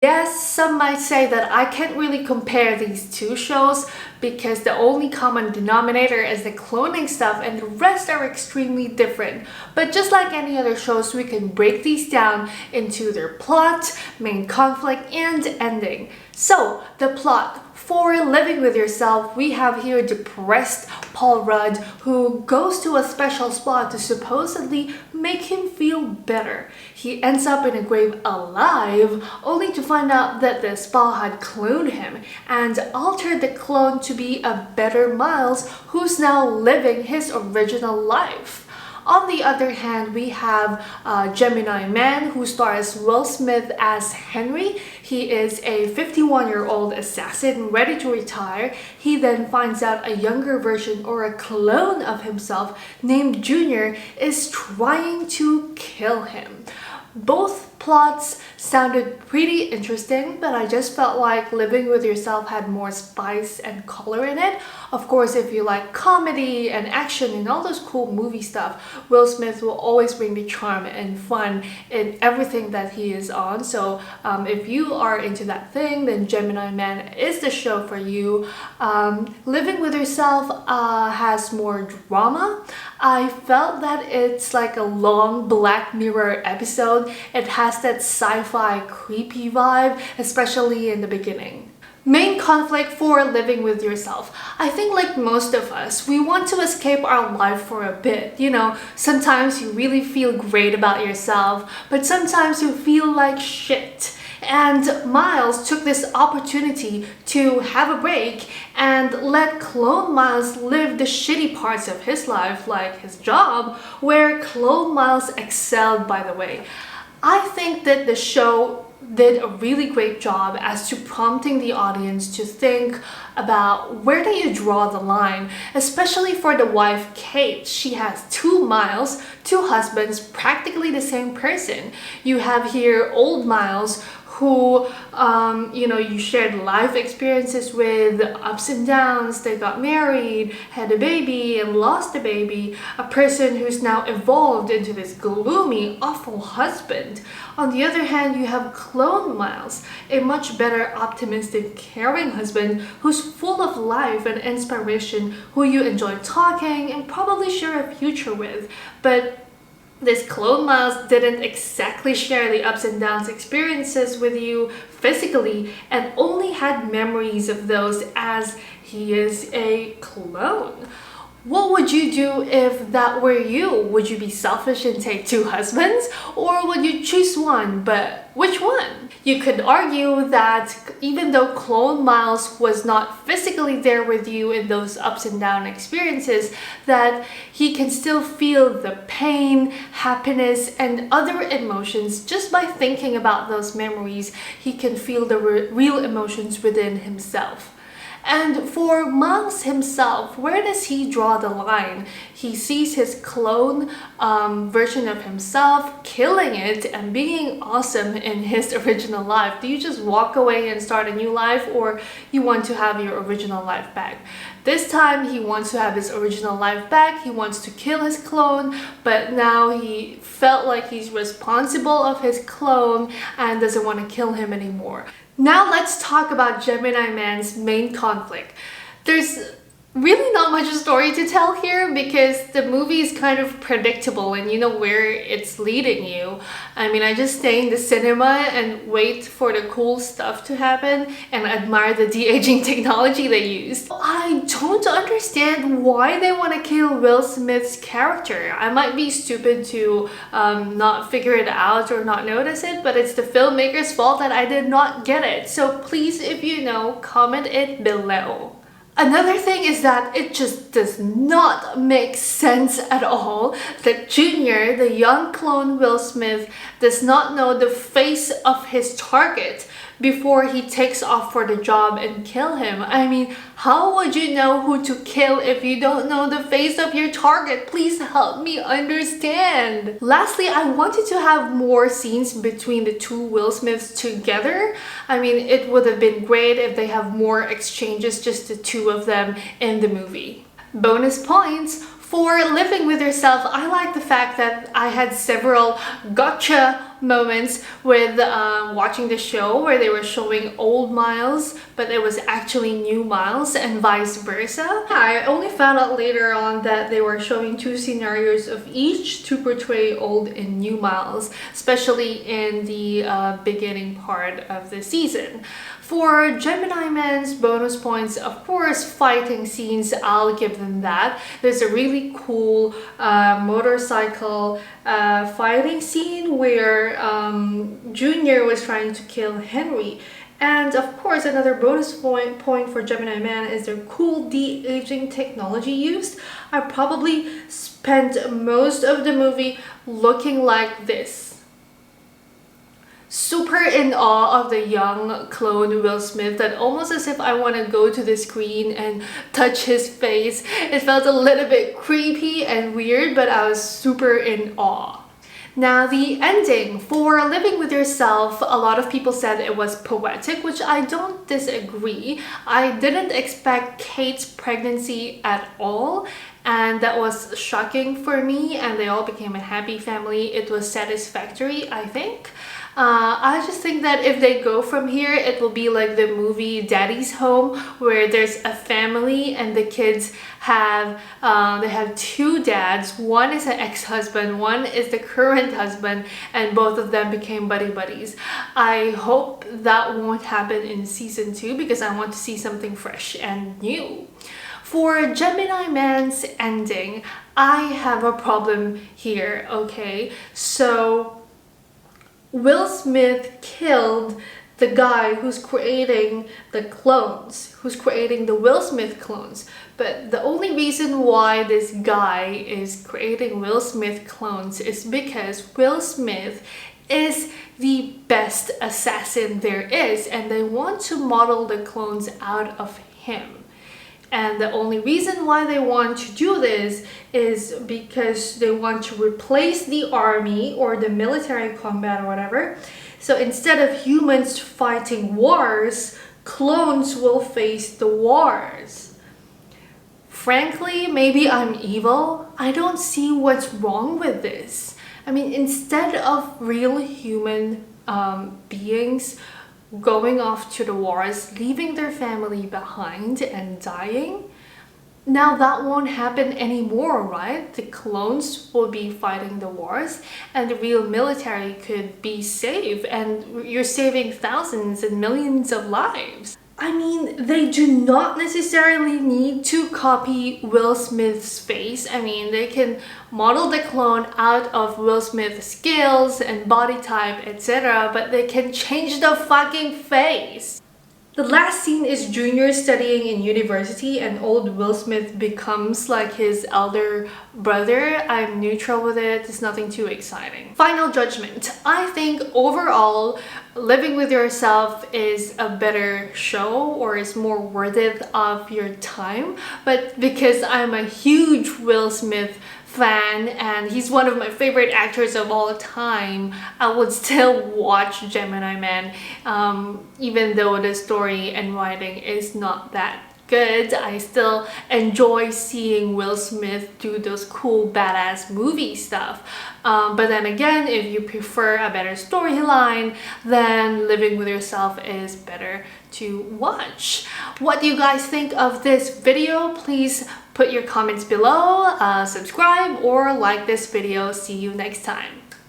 Yes, some might say that I can't really compare these two shows because the only common denominator is the cloning stuff and the rest are extremely different. But just like any other shows, we can break these down into their plot, main conflict, and ending. So, the plot. For Living With Yourself, we have here depressed Paul Rudd who goes to a special spot to supposedly make him feel better. He ends up in a grave alive, only to find out that the spa had cloned him and altered the clone to be a better Miles who's now living his original life. On the other hand, we have Gemini Man, who stars Will Smith as Henry. He is a 51-year-old assassin ready to retire. He then finds out a younger version or a clone of himself named Junior is trying to kill him. Both plots sounded pretty interesting, but I just felt like Living With Yourself had more spice and color in it. Of course, if you like comedy and action and all those cool movie stuff, Will Smith will always bring the charm and fun in everything that he is on. So if you are into that thing, then Gemini Man is the show for you. Living With Yourself has more drama. I felt that it's like a long Black Mirror episode. It has that sci-fi creepy vibe, especially in the beginning. Main conflict for Living With Yourself. I think like most of us, we want to escape our life for a bit. You know, sometimes you really feel great about yourself, but sometimes you feel like shit. And Miles took this opportunity to have a break and let Clone Miles live the shitty parts of his life, like his job, where Clone Miles excelled, by the way. I think that the show did a really great job as to prompting the audience to think about where do you draw the line, especially for the wife Kate. She has two Miles, two husbands, practically the same person. You have here old Miles who you shared life experiences with, ups and downs. They got married, had a baby, and lost a baby. A person who's now evolved into this gloomy, awful husband. On the other hand, you have Clone Miles, a much better, optimistic, caring husband who's full of life and inspiration, who you enjoy talking and probably share a future with. But this Clone Miles didn't exactly share the ups and downs experiences with you physically and only had memories of those as he is a clone. What would you do if that were you? Would you be selfish and take two husbands? Or would you choose one, but which one? You could argue that even though Clone Miles was not physically there with you in those ups and down experiences, that he can still feel the pain, happiness, and other emotions just by thinking about those memories. He can feel the real emotions within himself. And for Miles himself, where does he draw the line? He sees his clone version of himself killing it and being awesome in his original life. Do you just walk away and start a new life, or you want to have your original life back? This time he wants to have his original life back. He wants to kill his clone, but now he felt like he's responsible of his clone and doesn't want to kill him anymore. Now let's talk about Gemini Man's main conflict. There's really not much story to tell here because the movie is kind of predictable and you know where it's leading you. I mean, I just stay in the cinema and wait for the cool stuff to happen and admire the de-aging technology they used. I don't understand why they want to kill Will Smith's character. I might be stupid to not figure it out or not notice it, but it's the filmmaker's fault that I did not get it. So please, if you know, comment it below. Another thing is that it just does not make sense at all that Junior, the young clone Will Smith, does not know the face of his target before he takes off for the job and kill him. I mean, how would you know who to kill if you don't know the face of your target? Please help me understand. Lastly, I wanted to have more scenes between the two Will Smiths together. I mean, it would have been great if they have more exchanges, just the two of them in the movie. Bonus points. For Living With Yourself, I like the fact that I had several gotcha moments with watching the show where they were showing old Miles, but it was actually new Miles and vice versa. I only found out later on that they were showing two scenarios of each to portray old and new Miles, especially in the beginning part of the season. For Gemini Man's bonus points, of course, fighting scenes, I'll give them that. There's a really cool motorcycle fighting scene where Junior was trying to kill Henry. And of course, another bonus point for Gemini Man is their cool de-aging technology used. I probably spent most of the movie looking like this. Super in awe of the young clone Will Smith, that almost as if I want to go to the screen and touch his face. It felt a little bit creepy and weird, but I was super in awe. Now, the ending for Living With Yourself, a lot of people said it was poetic, which I don't disagree. I didn't expect Kate's pregnancy at all, and that was shocking for me, and they all became a happy family. It was satisfactory, I think. I just think that if they go from here, it will be like the movie Daddy's Home, where there's a family and the kids have they have two dads. One is an ex-husband, one is the current husband, and both of them became buddies. I hope that won't happen in season 2 because I want to see something fresh and new. For Gemini Man's ending, I have a problem here, okay? So Will Smith killed the guy who's creating the clones, who's creating the Will Smith clones. But the only reason why this guy is creating Will Smith clones is because Will Smith is the best assassin there is, and they want to model the clones out of him. And the only reason why they want to do this is because they want to replace the army or the military combat or whatever. So instead of humans fighting wars, clones will face the wars. Frankly, maybe I'm evil. I don't see what's wrong with this. I mean, instead of real human beings going off to the wars, leaving their family behind and dying, now that won't happen anymore, right? The clones will be fighting the wars and the real military could be safe, and you're saving thousands and millions of lives. I mean, they do not necessarily need to copy Will Smith's face. I mean, they can model the clone out of Will Smith's skills and body type, etc., but they can change the fucking face. The last scene is Junior studying in university and old Will Smith becomes like his elder brother. I'm neutral with it, it's nothing too exciting. Final judgment. I think overall, Living With Yourself is a better show, or is more worthy of your time. But because I'm a huge Will Smith fan and he's one of my favorite actors of all time, I would still watch Gemini Man, even though the story and writing is not that good. I still enjoy seeing Will Smith do those cool badass movie stuff. But then again, if you prefer a better storyline, then Living With Yourself is better to watch. What do you guys think of this video? Please put your comments below, subscribe or like this video. See you next time.